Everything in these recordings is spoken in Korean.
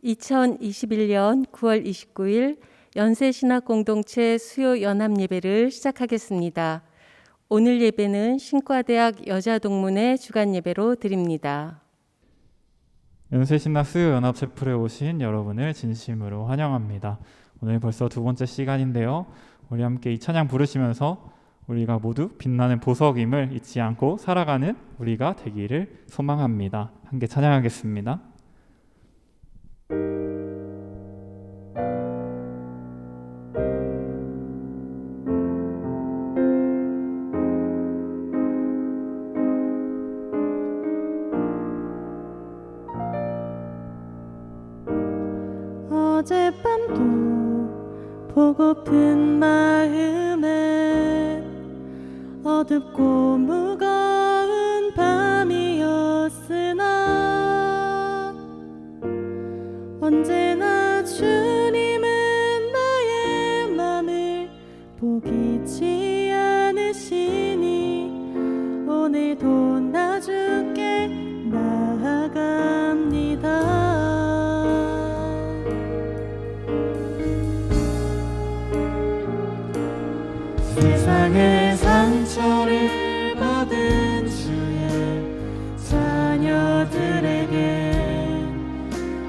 2021년 9월 29일 연세신학공동체 수요 연합예배를 시작하겠습니다. 오늘 예배는 신과대학 여자동문회 주간예배로 드립니다. 연세신학 수요연합 채플에 오신 여러분을 진심으로 환영합니다. 오늘 벌써 두 번째 시간인데요. 우리 함께 이 찬양 부르시면서 우리가 모두 빛나는 보석임을 잊지 않고 살아가는 우리가 되기를 소망합니다. 함께 찬양하겠습니다. 어젯밤도 보고픈 마음에 어둡고 무거운 밤이었으나 언제나 주님은 나의 맘을 포기치 않으시니 오늘도 나 주께 나아갑니다. 세상의 상처를 받은 주의 자녀들에게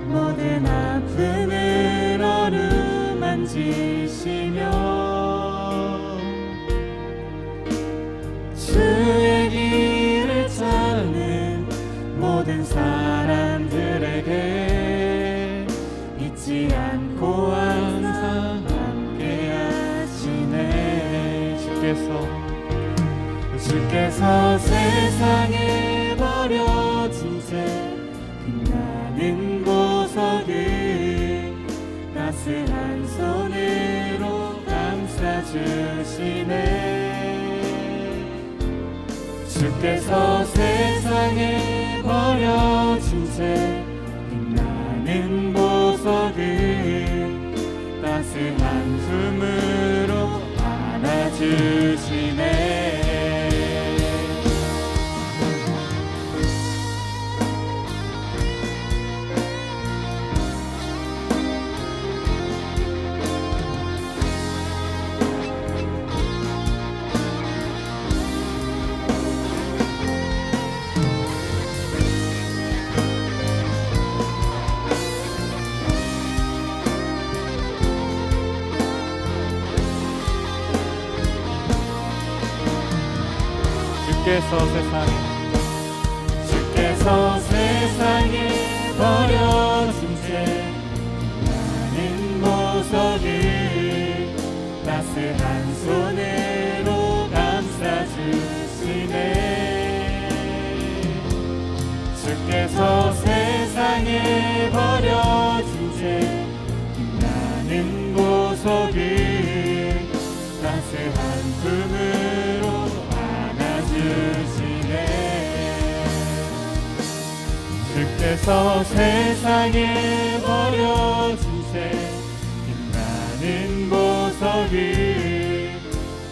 모든 아픔을 어루만지시며 주의 길을 찾는 모든 사람들에게 잊지 않고 항상 주께서 세상에 버려진 채 빛나는 보석을 따스한 손으로 감싸주시네. 주께서 세상에 버려진 채 빛나는 보석을 따스한 품으로 안아주시네. 주께서 세상에 버려진 채 빛나는 보석을 따스한 손으로 감싸주시네. 주께서 세상에 버려진 채 빛나는 보석을 따스한 품으로 주께서 세상에 버려진 채 빛나는 보석을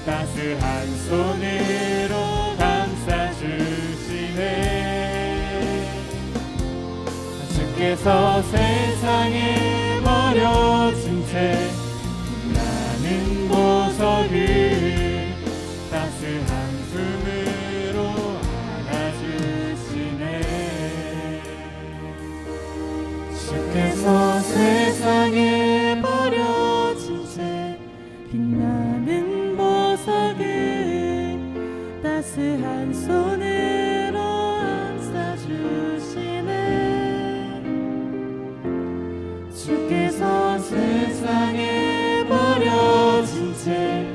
따스한 손으로 감싸주시네. 주께서 세상에 버려진 채 빛나는 보석을 따스한 품으로 안아주시네. 주께서 세상에 버려진 채 빛나는 보석을 따스한 손으로 감싸주시네. 주께서 세상에 버려진 채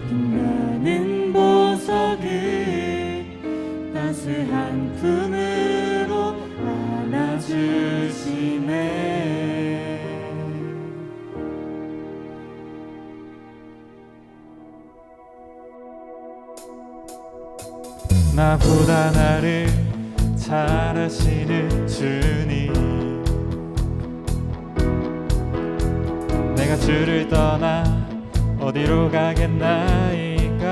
빛나는 보석을 따스한 품으로 안아주시네. 나보다 나를 잘 아시는 주님, 내가 주를 떠나 어디로 가겠나이까.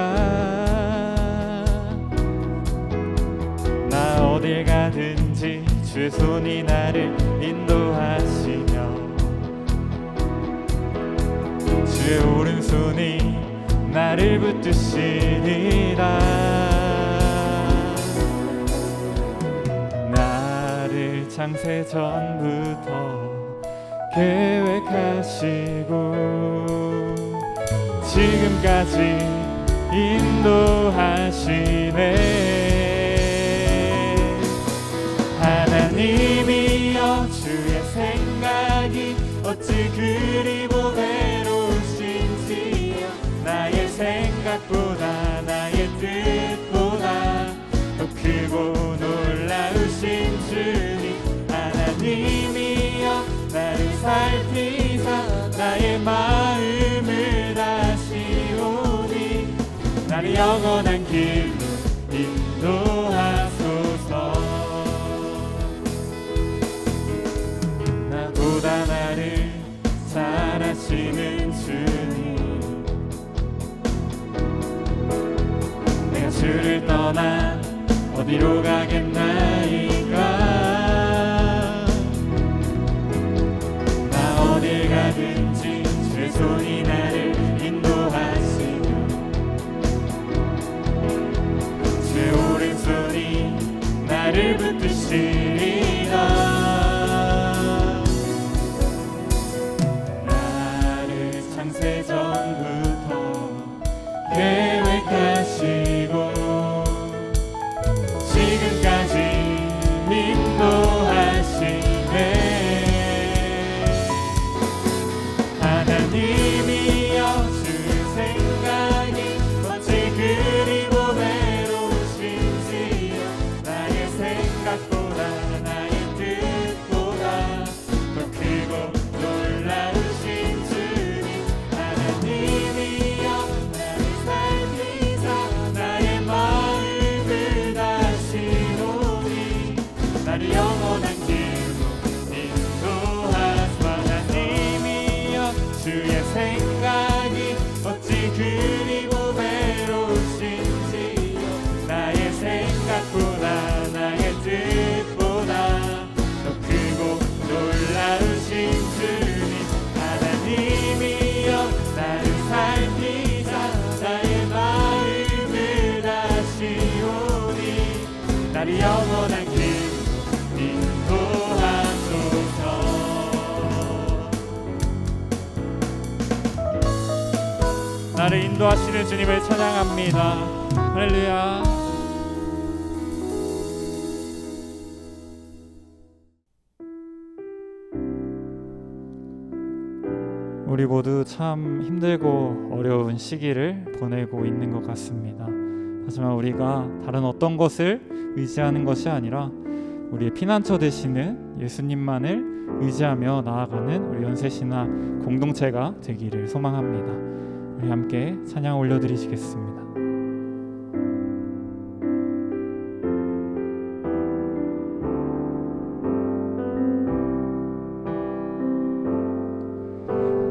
나 어딜 가든지 주의 손이 나를 인도하시며 주의 오른손이 나를 붙드시리라. 나를 창세 전부터 계획하시고 지금까지 인도하시네. 하나님이여 주의 생각이 어찌 그리 보배로우신지요. 나의 생각보다 나의 뜻보다 더 크고 놀라우신 주님. 하나님이여 나를 살피사 나의 마음을 다시 오니 나를 영원한 길로 인도하소서. 나보다 나를 잘 아시는 주님, 내가 주를 떠나 어디로 가겠나이까. 어딜 가든지 주의 손이 나를 인도하시며 주의 오른손이 나를 붙드시리라. 나를 창세 전부터 계획하시고 지금까지 인도하시네. 하나님이여 주의 생각이 어찌 그리 보배로우신지요. 나의 생각보다 나의 뜻보다 더 크고 놀라우신 주님. 하나님이여 나를 살피사 나의 마음을 다시 오니 나를 영원한 길로 인도하소서. 주의 생각이 어찌 그리 보배로우신지요. 나의 생각보다 나의 뜻보다 더 크고 놀라우신 주님. 하나님이여 나를 살피사 나의 마음을 다시 오니 나를 영원한 길로 인도하소서. 나를 인도하시는 주님을 찬양합니다. 할렐루야. 우리 모두 참 힘들고 어려운 시기를 보내고 있는 것 같습니다. 하지만 우리가 다른 어떤 것을 의지하는 것이 아니라 우리의 피난처 되시는 예수님만을 의지하며 나아가는 우리 연세신화 공동체가 되기를 소망합니다. 우리 함께 찬양 올려드리시겠습니다.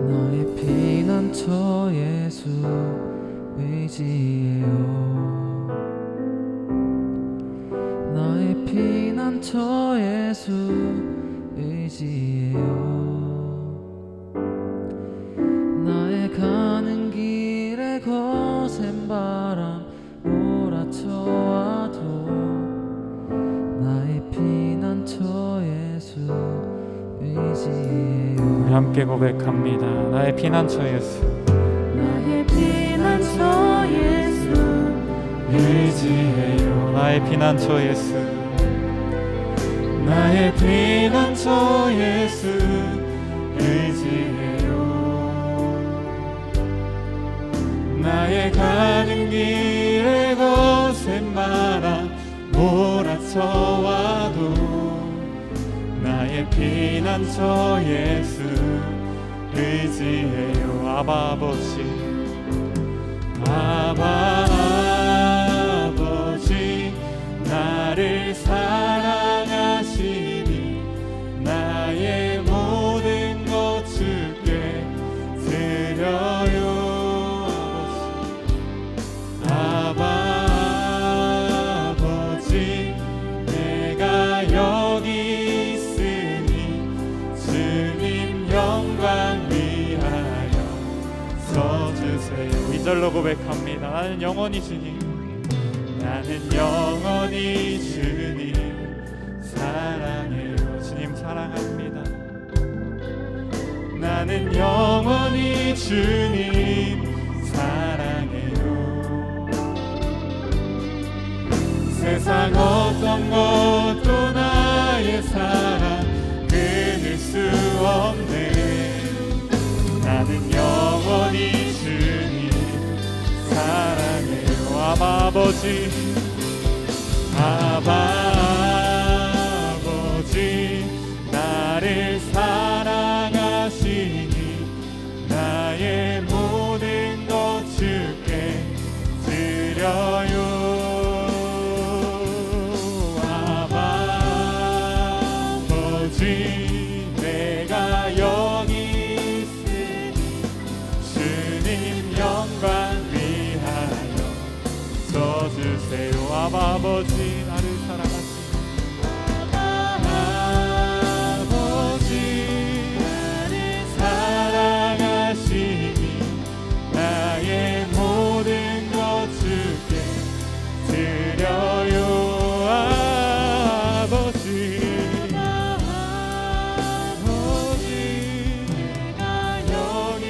너의 피난처 예수 의지해요. 너의 피난처 예수 의지해요. 나의 가는 길에 거센 바람 몰아쳐와도 나의 피난처 예수 의지해요. 우리 함께 고백합니다. 나의 피난처 예수, 나의 피난처 예수 의지해요. 나의 피난처 예수, 나의 피난처 예수 의지해요. 나의 가는 길에 거센 바람 몰아쳐와도 나의 피난처 예수 의지해요. 아바 아버지, 아바 아버지 나를 사랑하시니 나의 모든 것 주께 드려요. 아바 아버지 내가 여기 있으니 주님 영광 위하여 4절로 고백합니다. 나는 영원히 주님, 나는 영원히 주님 사랑해요. 주님 사랑합니다. 나는 영원히 주님 사랑해요. 세상 어떤 것도 나의 사랑 끊을 수 없네. 나는 영원히 주님 사랑해요. 아바 아버지, 아바 아버지, 나를 사랑하시니 나의 모든 것 주께 드려요. 아바 아버지, 내가 여기 있으니 주님 영광 위하여 써주세요. 아바 아버지, 나를 사랑하시니 나의 모든 것 주께 드려요. 아버지, 아버지, 내가 여기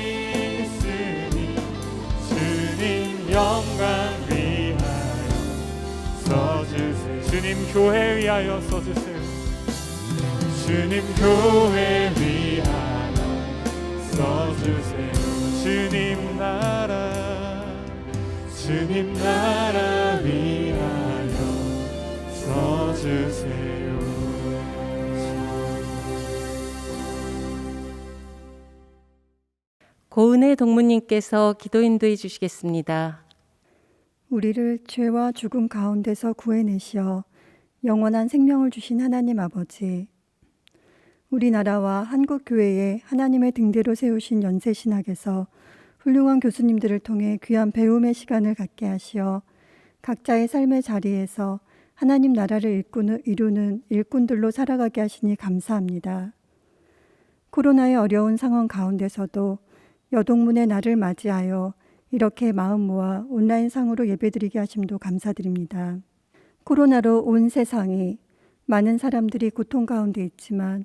있으니 주님 영광 위하여 써주세요. 주님 교회 위하여 써주세요. 주님 교회 위하여 써주세요. 주님 나라, 주님 나라 위하여 써주세요. 고은혜 동무님께서 기도 인도해 주시겠습니다. 우리를 죄와 죽음 가운데서 구해내시어 영원한 생명을 주신 하나님 아버지, 우리나라와 한국교회에 하나님의 등대로 세우신 연세신학에서 훌륭한 교수님들을 통해 귀한 배움의 시간을 갖게 하시어 각자의 삶의 자리에서 하나님 나라를 이루는 일꾼들로 살아가게 하시니 감사합니다. 코로나의 어려운 상황 가운데서도 여동문의 날을 맞이하여 이렇게 마음 모아 온라인상으로 예배드리게 하심도 감사드립니다. 코로나로 온 세상이 많은 사람들이 고통 가운데 있지만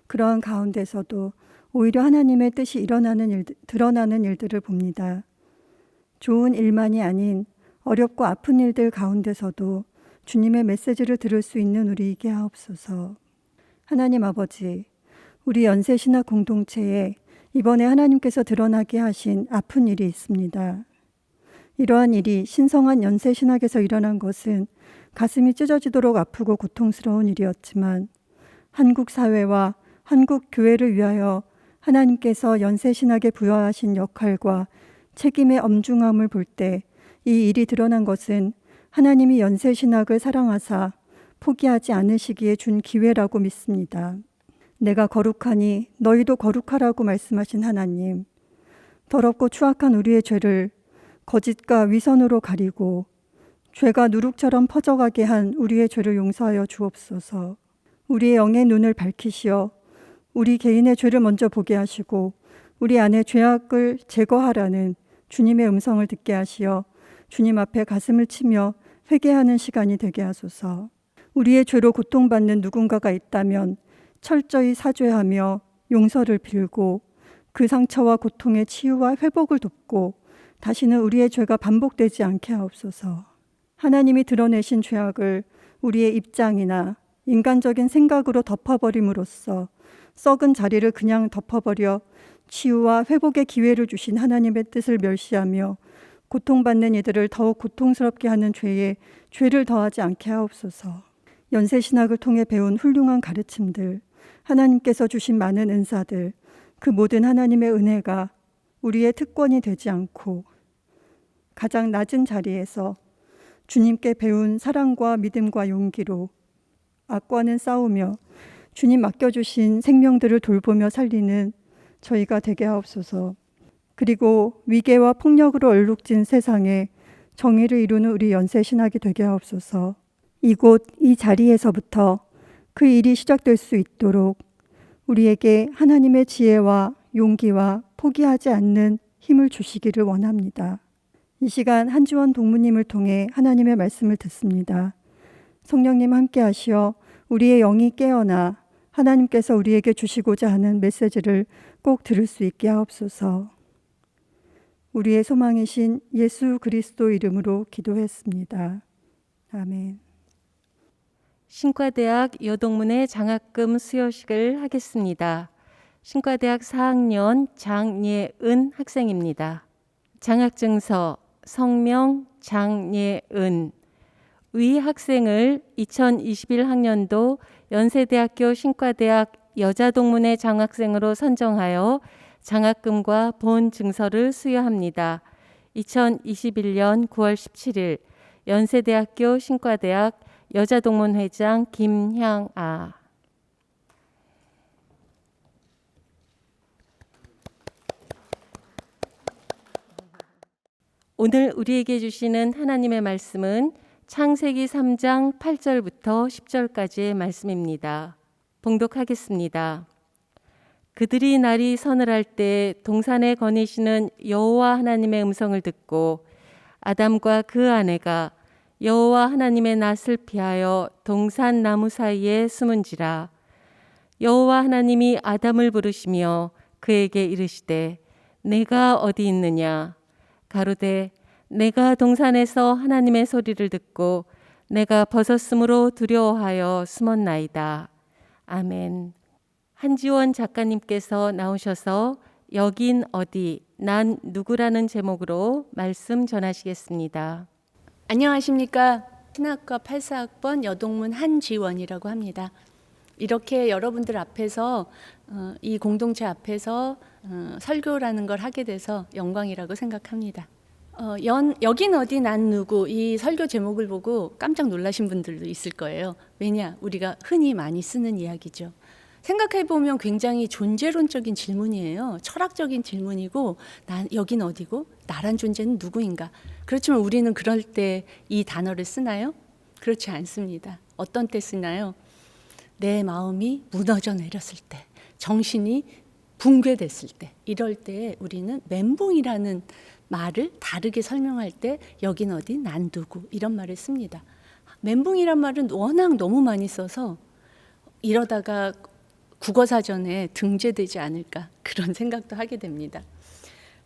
그러한 가운데서도 오히려 하나님의 뜻이 드러나는 일들을 봅니다. 좋은 일만이 아닌 어렵고 아픈 일들 가운데서도 주님의 메시지를 들을 수 있는 우리에게 하옵소서. 하나님 아버지, 우리 연세신학 공동체에 이번에 하나님께서 드러나게 하신 아픈 일이 있습니다. 이러한 일이 신성한 연세신학에서 일어난 것은 가슴이 찢어지도록 아프고 고통스러운 일이었지만 한국 사회와 한국 교회를 위하여 하나님께서 연세신학에 부여하신 역할과 책임의 엄중함을 볼 때 이 일이 드러난 것은 하나님이 연세신학을 사랑하사 포기하지 않으시기에 준 기회라고 믿습니다. 내가 거룩하니 너희도 거룩하라고 말씀하신 하나님, 더럽고 추악한 우리의 죄를 거짓과 위선으로 가리고 죄가 누룩처럼 퍼져가게 한 우리의 죄를 용서하여 주옵소서. 우리의 영의 눈을 밝히시어 우리 개인의 죄를 먼저 보게 하시고 우리 안에 죄악을 제거하라는 주님의 음성을 듣게 하시어 주님 앞에 가슴을 치며 회개하는 시간이 되게 하소서. 우리의 죄로 고통받는 누군가가 있다면 철저히 사죄하며 용서를 빌고 그 상처와 고통의 치유와 회복을 돕고 다시는 우리의 죄가 반복되지 않게 하옵소서. 하나님이 드러내신 죄악을 우리의 입장이나 인간적인 생각으로 덮어버림으로써 썩은 자리를 그냥 덮어버려 치유와 회복의 기회를 주신 하나님의 뜻을 멸시하며 고통받는 이들을 더욱 고통스럽게 하는 죄에 죄를 더하지 않게 하옵소서. 연세신학을 통해 배운 훌륭한 가르침들, 하나님께서 주신 많은 은사들, 그 모든 하나님의 은혜가 우리의 특권이 되지 않고 가장 낮은 자리에서 주님께 배운 사랑과 믿음과 용기로 악과는 싸우며 주님 맡겨주신 생명들을 돌보며 살리는 저희가 되게 하옵소서. 그리고 위계와 폭력으로 얼룩진 세상에 정의를 이루는 우리 연세신학이 되게 하옵소서. 이곳 이 자리에서부터 그 일이 시작될 수 있도록 우리에게 하나님의 지혜와 용기와 포기하지 않는 힘을 주시기를 원합니다. 이 시간 한지원 동무님을 통해 하나님의 말씀을 듣습니다. 성령님 함께 하시어 우리의 영이 깨어나 하나님께서 우리에게 주시고자 하는 메시지를 꼭 들을 수 있게 하옵소서. 우리의 소망이신 예수 그리스도 이름으로 기도했습니다. 아멘. 신과대학 여동문회 장학금 수여식을 하겠습니다. 신과대학 4학년 장예은 학생입니다. 장학증서 성명 장예은. 위 학생을 2021학년도 연세대학교 신과대학 여자동문회 장학생으로 선정하여 장학금과 본 증서를 수여합니다. 2021년 9월 17일 연세대학교 신과대학 여자동문회장 김향아. 오늘 우리에게 주시는 하나님의 말씀은 창세기 3장 8절부터 10절까지의 말씀입니다. 봉독하겠습니다. 그들이 날이 서늘할 때 동산에 거니시는 여호와 하나님의 음성을 듣고 아담과 그 아내가 여호와 하나님의 낯을 피하여 동산 나무 사이에 숨은지라. 여호와 하나님이 아담을 부르시며 그에게 이르시되 내가 어디 있느냐. 가로되 내가 동산에서 하나님의 소리를 듣고 내가 벗었으므로 두려워하여 숨었나이다. 아멘. 한지원 작가님께서 나오셔서 여긴 어디, 난 누구라는 제목으로 말씀 전하시겠습니다. 안녕하십니까. 신학과 84학번 여동문 한지원이라고 합니다. 이렇게 여러분들 앞에서 이 공동체 앞에서 설교라는 걸 하게 돼서 영광이라고 생각합니다. 여긴 어디 난 누구 이 설교 제목을 보고 깜짝 놀라신 분들도 있을 거예요. 왜냐? 우리가 흔히 많이 쓰는 이야기죠. 생각해보면 굉장히 존재론적인 질문이에요. 철학적인 질문이고 여긴 어디고 나란 존재는 누구인가. 그렇지만 우리는 그럴 때 이 단어를 쓰나요? 그렇지 않습니다. 어떤 때 쓰나요? 내 마음이 무너져 내렸을 때, 정신이 붕괴됐을 때, 이럴 때 우리는 멘붕이라는 말을 다르게 설명할 때 여긴 어디 난 누구 이런 말을 씁니다. 멘붕이란 말은 워낙 너무 많이 써서 이러다가 국어사전에 등재되지 않을까 그런 생각도 하게 됩니다.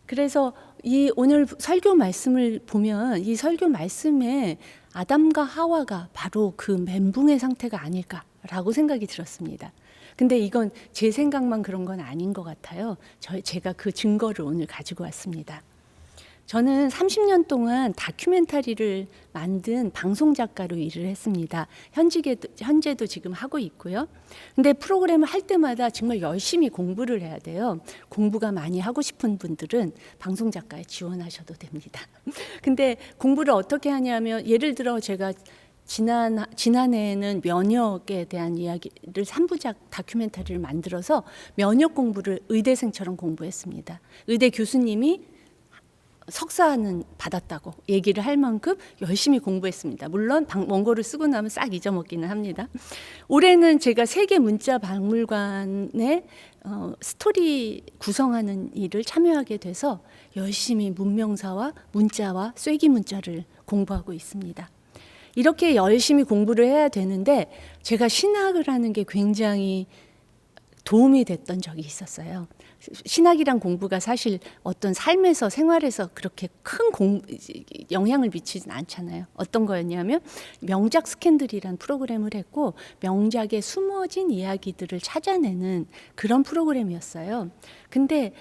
그래서 이 오늘 설교 말씀을 보면 이 설교 말씀에 아담과 하와가 바로 그 멘붕의 상태가 아닐까라고 생각이 들었습니다. 근데 이건 제 생각만 그런 건 아닌 것 같아요. 제가 그 증거를 오늘 가지고 왔습니다. 저는 30년 동안 다큐멘터리를 만든 방송 작가로 일을 했습니다. 현재도 지금 하고 있고요. 근데 프로그램을 할 때마다 정말 열심히 공부를 해야 돼요. 공부가 많이 하고 싶은 분들은 방송 작가에 지원하셔도 됩니다. 근데 공부를 어떻게 하냐면 예를 들어 제가 지난해에는 면역에 대한 이야기를 3부작 다큐멘터리를 만들어서 면역 공부를 의대생처럼 공부했습니다. 의대 교수님이 석사는 받았다고 얘기를 할 만큼 열심히 공부했습니다. 물론 원고를 쓰고 나면 싹 잊어먹기는 합니다. 올해는 제가 세계 문자 박물관의 스토리 구성하는 일을 참여하게 돼서 열심히 문명사와 문자와 쐐기 문자를 공부하고 있습니다. 이렇게 열심히 공부를 해야 되는데 제가 신학을 하는 게 굉장히 도움이 됐던 적이 있었어요. 신학이란 공부가 사실 어떤 삶에서 생활에서 그렇게 큰 영향을 미치진 않잖아요. 어떤 거였냐면 명작 스캔들이란 프로그램을 했고 명작의 숨어진 이야기들을 찾아내는 그런 프로그램이었어요. 근데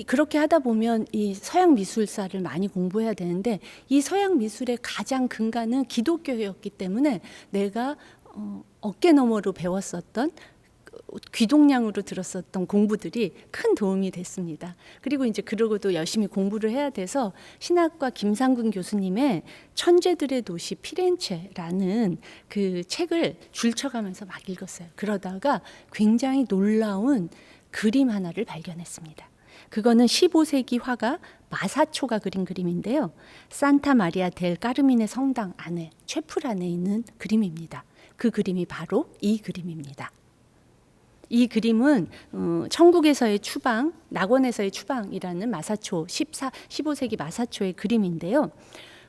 그렇게 하다 보면 이 서양 미술사를 많이 공부해야 되는데 이 서양 미술의 가장 근간은 기독교였기 때문에 내가 어깨너머로 배웠었던 귀동냥으로 들었었던 공부들이 큰 도움이 됐습니다. 그리고 이제 그러고도 열심히 공부를 해야 돼서 신학과 김상근 교수님의 천재들의 도시 피렌체라는 그 책을 줄쳐가면서 막 읽었어요. 그러다가 굉장히 놀라운 그림 하나를 발견했습니다. 그거는 15세기 화가 마사초가 그린 그림인데요. 산타 마리아 델 까르민의 성당 안에 채플 안에 있는 그림입니다. 그 그림이 바로 이 그림입니다. 이 그림은 천국에서의 추방, 낙원에서의 추방이라는 마사초 15세기 마사초의 그림인데요.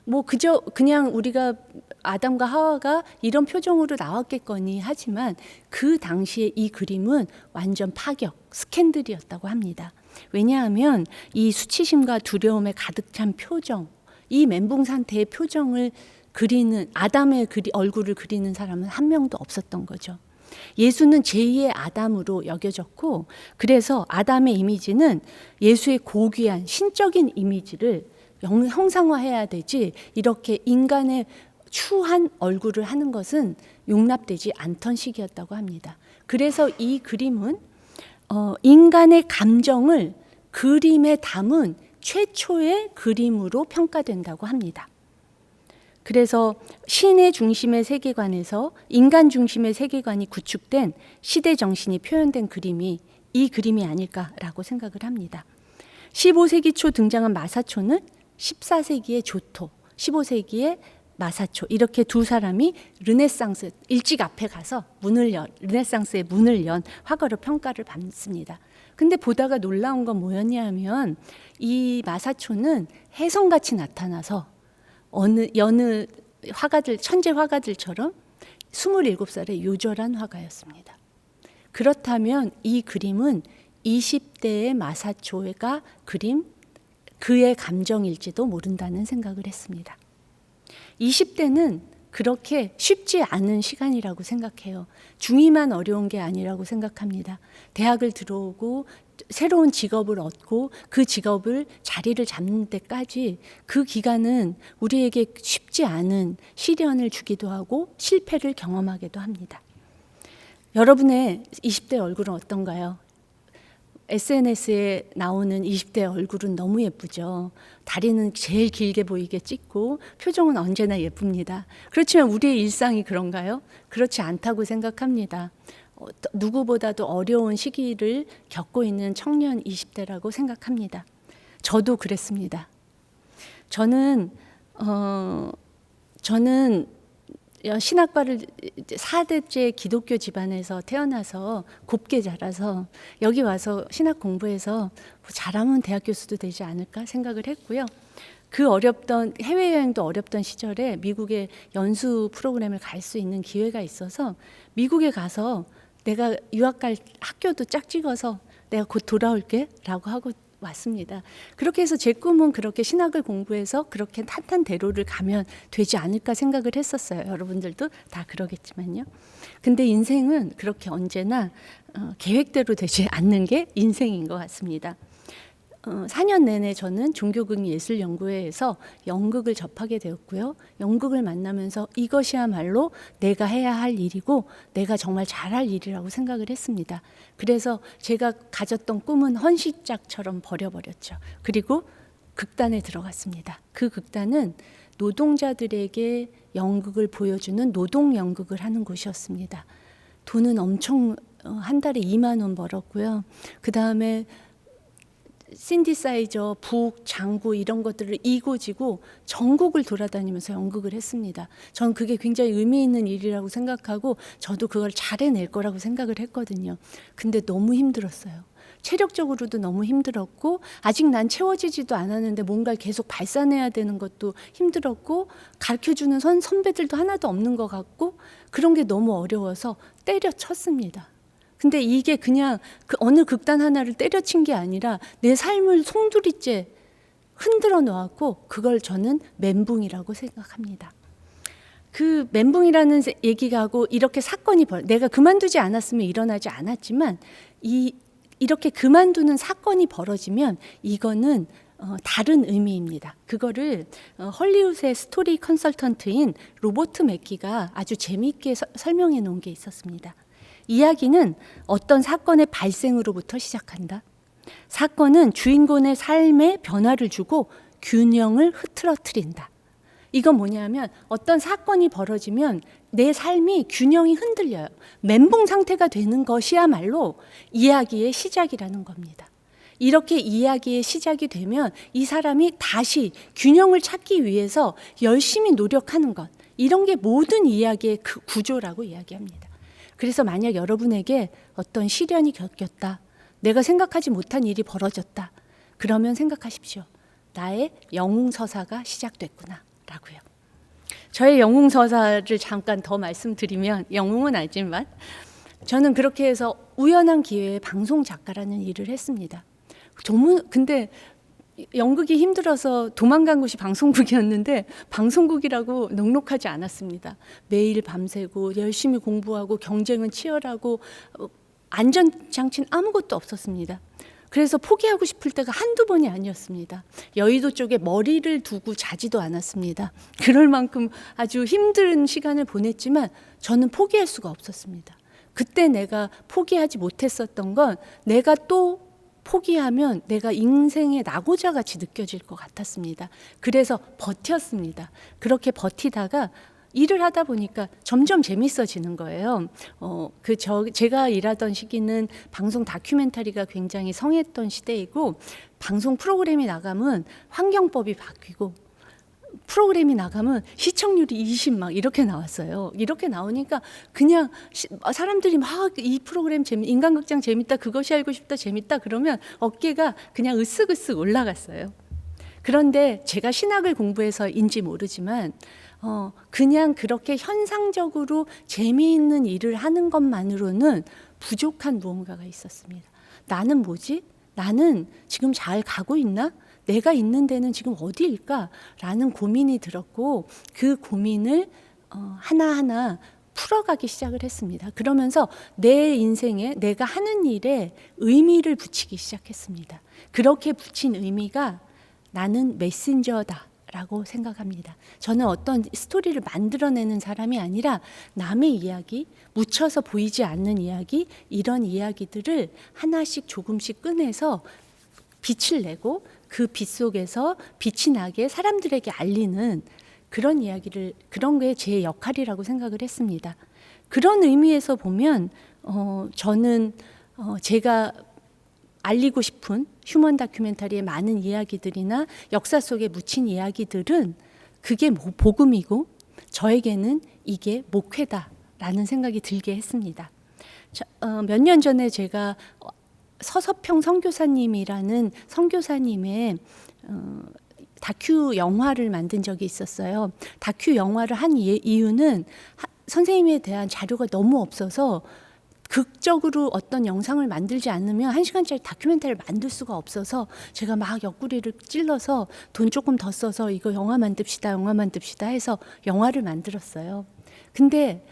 뭐 그냥 우리가 아담과 하와가 이런 표정으로 나왔겠거니 하지만 그 당시에 이 그림은 완전 파격, 스캔들이었다고 합니다. 왜냐하면 이 수치심과 두려움에 가득 찬 표정, 이 멘붕 상태의 표정을 그리는 아담의 얼굴을 그리는 사람은 한 명도 없었던 거죠. 예수는 제2의 아담으로 여겨졌고, 그래서 아담의 이미지는 예수의 고귀한 신적인 이미지를 형상화해야 되지, 이렇게 인간의 추한 얼굴을 하는 것은 용납되지 않던 시기였다고 합니다. 그래서 이 그림은 인간의 감정을 그림에 담은 최초의 그림으로 평가된다고 합니다. 그래서 신의 중심의 세계관에서 인간 중심의 세계관이 구축된 시대 정신이 표현된 그림이 이 그림이 아닐까라고 생각을 합니다. 15세기 초 등장한 마사초는 14세기의 조토, 15세기의 마사초, 이렇게 두 사람이 르네상스 일찍 앞에 가서 르네상스의 문을 연 화가로 평가를 받습니다. 근데 보다가 놀라운 건 뭐였냐면 이 마사초는 혜성같이 나타나서 여느 화가들, 천재 화가들처럼 27살의 요절한 화가였습니다. 그렇다면 이 그림은 20대의 마사초가 그린 그의 감정일지도 모른다는 생각을 했습니다. 20대는 그렇게 쉽지 않은 시간이라고 생각해요. 중2만 어려운 게 아니라고 생각합니다. 대학을 들어오고 새로운 직업을 얻고 그 직업을 자리를 잡는 데까지 그 기간은 우리에게 쉽지 않은 시련을 주기도 하고 실패를 경험하기도 합니다. 여러분의 20대 얼굴은 어떤가요? SNS에 나오는 20대 얼굴은 너무 예쁘죠. 다리는 제일 길게 보이게 찍고 표정은 언제나 예쁩니다. 그렇지만 우리의 일상이 그런가요? 그렇지 않다고 생각합니다. 누구보다도 어려운 시기를 겪고 있는 청년 20대라고 생각합니다. 저도 그랬습니다. 저는 신학과를 4대째 기독교 집안에서 태어나서 곱게 자라서 여기 와서 신학 공부해서 잘하면 대학 교수도 되지 않을까 생각을 했고요. 그 어렵던 해외여행도 어렵던 시절에 미국의 연수 프로그램을 갈 수 있는 기회가 있어서 미국에 가서 내가 유학 갈 학교도 짝 찍어서 내가 곧 돌아올게 라고 하고 왔습니다. 그렇게 해서 제 꿈은 그렇게 신학을 공부해서 그렇게 탄탄대로를 가면 되지 않을까 생각을 했었어요. 여러분들도 다 그러겠지만요. 근데 인생은 그렇게 언제나 계획대로 되지 않는 게 인생인 것 같습니다. 4년 내내 저는 종교극예술연구회에서 연극을 접하게 되었고요. 연극을 만나면서 이것이야말로 내가 해야 할 일이고 내가 정말 잘할 일이라고 생각을 했습니다. 그래서 제가 가졌던 꿈은 헌시짝처럼 버려버렸죠. 그리고 극단에 들어갔습니다. 그 극단은 노동자들에게 연극을 보여주는 노동연극을 하는 곳이었습니다. 돈은 엄청 한 달에 2만 원 벌었고요. 그 다음에 신디사이저, 북, 장구 이런 것들을 이고지고 전국을 돌아다니면서 연극을 했습니다. 전 그게 굉장히 의미 있는 일이라고 생각하고 저도 그걸 잘해낼 거라고 생각을 했거든요. 근데 너무 힘들었어요. 체력적으로도 너무 힘들었고 아직 난 채워지지도 않았는데 뭔가를 계속 발산해야 되는 것도 힘들었고 가르쳐주는 선배들도 하나도 없는 것 같고 그런 게 너무 어려워서 때려쳤습니다. 근데 이게 그냥 어느 극단 하나를 때려친 게 아니라 내 삶을 송두리째 흔들어 놓았고 그걸 저는 멘붕이라고 생각합니다. 그 멘붕이라는 얘기가 하고 이렇게 사건이 내가 그만두지 않았으면 일어나지 않았지만 이렇게 그만두는 사건이 벌어지면 이거는 다른 의미입니다. 그거를 헐리우드의 스토리 컨설턴트인 로버트 맥기가 아주 재미있게 설명해 놓은 게 있었습니다. 이야기는 어떤 사건의 발생으로부터 시작한다. 사건은 주인공의 삶에 변화를 주고 균형을 흐트러뜨린다. 이건 뭐냐면 어떤 사건이 벌어지면 내 삶이 균형이 흔들려요. 멘붕 상태가 되는 것이야말로 이야기의 시작이라는 겁니다. 이렇게 이야기의 시작이 되면 이 사람이 다시 균형을 찾기 위해서 열심히 노력하는 것, 이런 게 모든 이야기의 구조라고 이야기합니다. 그래서 만약 여러분에게 어떤 시련이 겪였다, 내가 생각하지 못한 일이 벌어졌다, 그러면 생각하십시오. 나의 영웅서사가 시작됐구나 라고요. 저의 영웅서사를 잠깐 더 말씀드리면, 영웅은 아니지만 저는 그렇게 해서 우연한 기회에 방송 작가라는 일을 했습니다. 근데 연극이 힘들어서 도망간 곳이 방송국이었는데 방송국이라고 넉넉하지 않았습니다. 매일 밤새고 열심히 공부하고 경쟁은 치열하고 안전장치는 아무것도 없었습니다. 그래서 포기하고 싶을 때가 한두 번이 아니었습니다. 여의도 쪽에 머리를 두고 자지도 않았습니다. 그럴 만큼 아주 힘든 시간을 보냈지만 저는 포기할 수가 없었습니다. 그때 내가 포기하지 못했었던 건 내가 또 포기하면 내가 인생의 낙오자 같이 느껴질 것 같았습니다. 그래서 버텼습니다. 그렇게 버티다가 일을 하다 보니까 점점 재밌어지는 거예요. 제가 일하던 시기는 방송 다큐멘터리가 굉장히 성했던 시대이고, 방송 프로그램이 나가면 환경법이 바뀌고, 프로그램이 나가면 시청률이 20 막 이렇게 나왔어요. 이렇게 나오니까 그냥 사람들이 막 이 프로그램 인간극장 재밌다, 그것이 알고 싶다, 재밌다 그러면 어깨가 그냥 으쓱으쓱 올라갔어요. 그런데 제가 신학을 공부해서인지 모르지만 그냥 그렇게 현상적으로 재미있는 일을 하는 것만으로는 부족한 무언가가 있었습니다. 나는 뭐지? 나는 지금 잘 가고 있나? 내가 있는 데는 지금 어디일까? 라는 고민이 들었고, 그 고민을 하나하나 풀어가기 시작을 했습니다. 그러면서 내 인생에 내가 하는 일에 의미를 붙이기 시작했습니다. 그렇게 붙인 의미가 나는 메신저다 라고 생각합니다. 저는 어떤 스토리를 만들어내는 사람이 아니라 남의 이야기, 묻혀서 보이지 않는 이야기, 이런 이야기들을 하나씩 조금씩 꺼내서 빛을 내고 그 빛 속에서 빛이 나게 사람들에게 알리는 그런 이야기를, 그런 게 제 역할이라고 생각을 했습니다. 그런 의미에서 보면 저는 제가 알리고 싶은 휴먼 다큐멘터리의 많은 이야기들이나 역사 속에 묻힌 이야기들은 그게 복음이고 저에게는 이게 목회다라는 생각이 들게 했습니다. 몇 년 전에 제가 서서평 선교사님이라는 선교사님의 다큐 영화를 만든 적이 있었어요. 다큐 영화를 한 이유는 선생님에 대한 자료가 너무 없어서 극적으로 어떤 영상을 만들지 않으면 1시간짜리 다큐멘터리를 만들 수가 없어서 제가 막 옆구리를 찔러서 돈 조금 더 써서 이거 영화 만듭시다 해서 영화를 만들었어요. 근데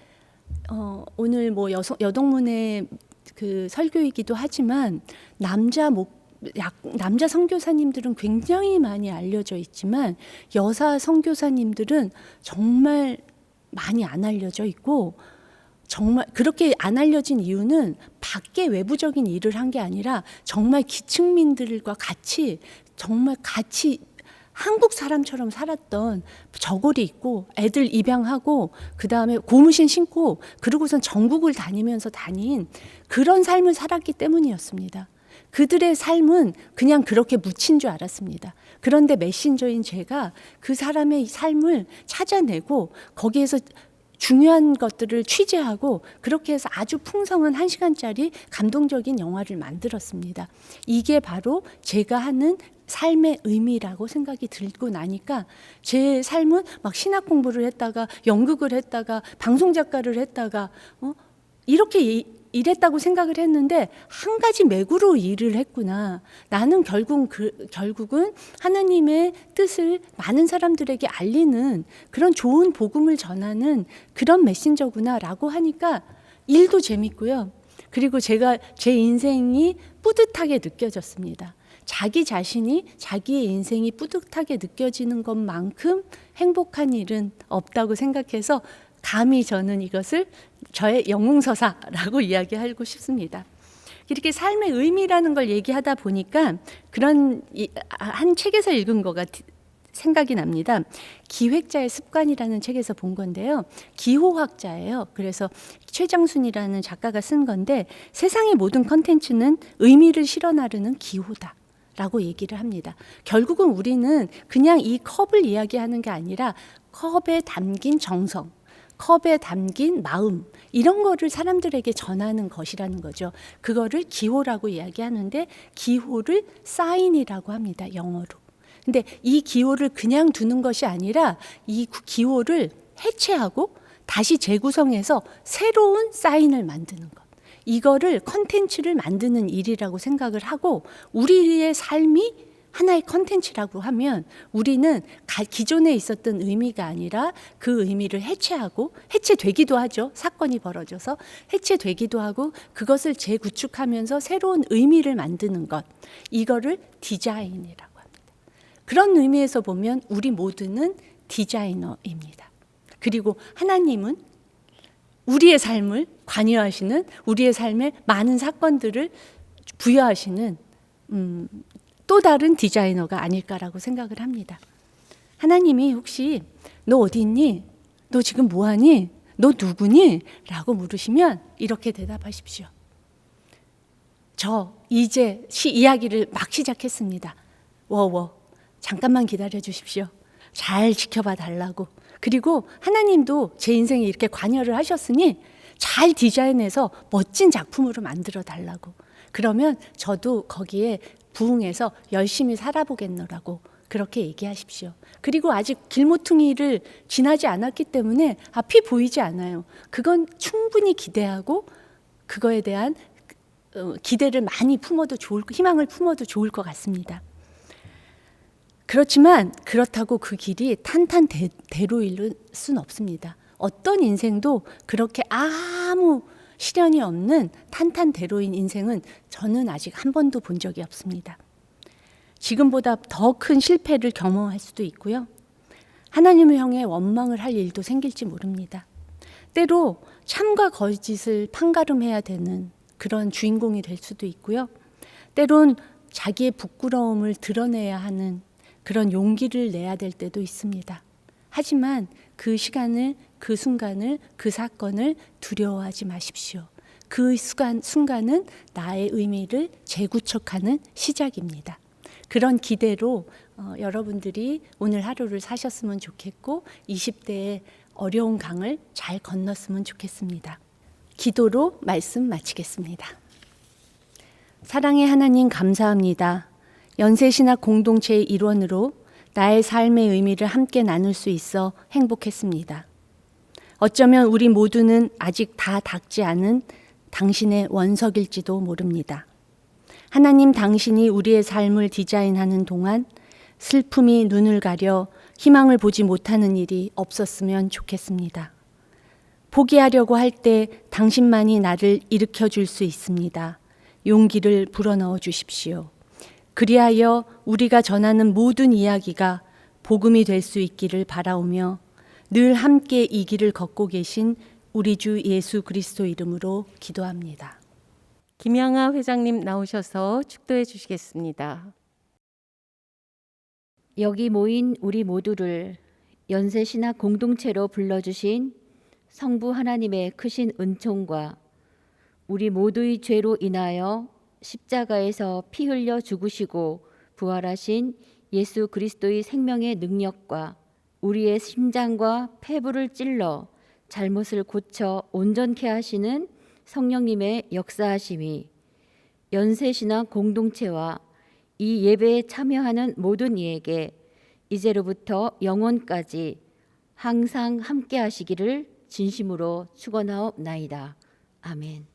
오늘 뭐 여동문의 그 설교이기도 하지만 남자 선교사님들은 굉장히 많이 알려져 있지만 여사 선교사님들은 정말 많이 안 알려져 있고, 정말 그렇게 안 알려진 이유는 밖에 외부적인 일을 한 게 아니라 정말 기층민들과 같이 한국 사람처럼 살았던, 저고리 입고 애들 입양하고 그다음에 고무신 신고 그러고선 전국을 다니면서 다닌 그런 삶을 살았기 때문이었습니다. 그들의 삶은 그냥 그렇게 묻힌 줄 알았습니다. 그런데 메신저인 제가 그 사람의 삶을 찾아내고 거기에서 중요한 것들을 취재하고 그렇게 해서 아주 풍성한 1시간짜리 감동적인 영화를 만들었습니다. 이게 바로 제가 하는 삶의 의미라고 생각이 들고 나니까 제 삶은 막 신학 공부를 했다가 연극을 했다가 방송 작가를 했다가 이렇게 일했다고 생각을 했는데 한 가지 맥으로 일을 했구나. 나는 결국은 하나님의 뜻을 많은 사람들에게 알리는 그런 좋은 복음을 전하는 그런 메신저구나라고 하니까 일도 재밌고요. 그리고 제가 제 인생이 뿌듯하게 느껴졌습니다. 자기 자신이 자기의 인생이 뿌듯하게 느껴지는 것만큼 행복한 일은 없다고 생각해서 감히 저는 이것을 저의 영웅서사라고 이야기하고 싶습니다. 이렇게 삶의 의미라는 걸 얘기하다 보니까 그런 한 책에서 읽은 거가 생각이 납니다. 기획자의 습관이라는 책에서 본 건데요. 기호학자예요. 그래서 최장순이라는 작가가 쓴 건데 세상의 모든 컨텐츠는 의미를 실어 나르는 기호다 라고 얘기를 합니다. 결국은 우리는 그냥 이 컵을 이야기하는 게 아니라 컵에 담긴 정성, 컵에 담긴 마음, 이런 거를 사람들에게 전하는 것이라는 거죠. 그거를 기호라고 이야기하는데 기호를 사인이라고 합니다. 영어로. 근데 이 기호를 그냥 두는 것이 아니라 이 기호를 해체하고 다시 재구성해서 새로운 사인을 만드는 것. 이거를 컨텐츠를 만드는 일이라고 생각을 하고 우리의 삶이 하나의 컨텐츠라고 하면 우리는 기존에 있었던 의미가 아니라 그 의미를 해체하고 해체되기도 하죠. 사건이 벌어져서 해체되기도 하고 그것을 재구축하면서 새로운 의미를 만드는 것. 이거를 디자인이라고 합니다. 그런 의미에서 보면 우리 모두는 디자이너입니다. 그리고 하나님은 우리의 삶을 관여하시는 우리의 삶에 많은 사건들을 부여하시는 또 다른 디자이너가 아닐까라고 생각을 합니다. 하나님이 혹시 너 어디 있니? 너 지금 뭐하니? 너 누구니? 라고 물으시면 이렇게 대답하십시오. 저 이제 이야기를 막 시작했습니다. 워워 잠깐만 기다려 주십시오. 잘 지켜봐 달라고. 그리고 하나님도 제 인생에 이렇게 관여를 하셨으니 잘 디자인해서 멋진 작품으로 만들어 달라고. 그러면 저도 거기에 부응해서 열심히 살아보겠노라고 그렇게 얘기하십시오. 그리고 아직 길모퉁이를 지나지 않았기 때문에 앞이 보이지 않아요. 그건 충분히 기대하고 그거에 대한 기대를 많이 품어도 희망을 품어도 좋을 것 같습니다. 그렇지만 그렇다고 그 길이 탄탄대로 이룰 수는 없습니다. 어떤 인생도 그렇게 아무 시련이 없는 탄탄대로인 인생은 저는 아직 한 번도 본 적이 없습니다. 지금보다 더 큰 실패를 경험할 수도 있고요. 하나님을 향해 원망을 할 일도 생길지 모릅니다. 때로 참과 거짓을 판가름해야 되는 그런 주인공이 될 수도 있고요. 때론 자기의 부끄러움을 드러내야 하는 그런 용기를 내야 될 때도 있습니다. 하지만 그 시간을, 그 순간을, 그 사건을 두려워하지 마십시오. 그 순간은 나의 의미를 재구축하는 시작입니다. 그런 기대로 여러분들이 오늘 하루를 사셨으면 좋겠고 20대의 어려운 강을 잘 건넜으면 좋겠습니다. 기도로 말씀 마치겠습니다. 사랑의 하나님 감사합니다. 연세신학 공동체의 일원으로 나의 삶의 의미를 함께 나눌 수 있어 행복했습니다. 어쩌면 우리 모두는 아직 다 닿지 않은 당신의 원석일지도 모릅니다. 하나님 당신이 우리의 삶을 디자인하는 동안 슬픔이 눈을 가려 희망을 보지 못하는 일이 없었으면 좋겠습니다. 포기하려고 할 때 당신만이 나를 일으켜 줄 수 있습니다. 용기를 불어넣어 주십시오. 그리하여 우리가 전하는 모든 이야기가 복음이 될 수 있기를 바라오며 늘 함께 이 길을 걷고 계신 우리 주 예수 그리스도 이름으로 기도합니다. 김양아 회장님 나오셔서 축도해 주시겠습니다. 여기 모인 우리 모두를 연세신학 공동체로 불러주신 성부 하나님의 크신 은총과 우리 모두의 죄로 인하여 십자가에서 피 흘려 죽으시고 부활하신 예수 그리스도의 생명의 능력과 우리의 심장과 폐부를 찔러 잘못을 고쳐 온전케 하시는 성령님의 역사하심이 연세신학 공동체와 이 예배에 참여하는 모든 이에게 이제로부터 영원까지 항상 함께 하시기를 진심으로 축원하옵나이다. 아멘.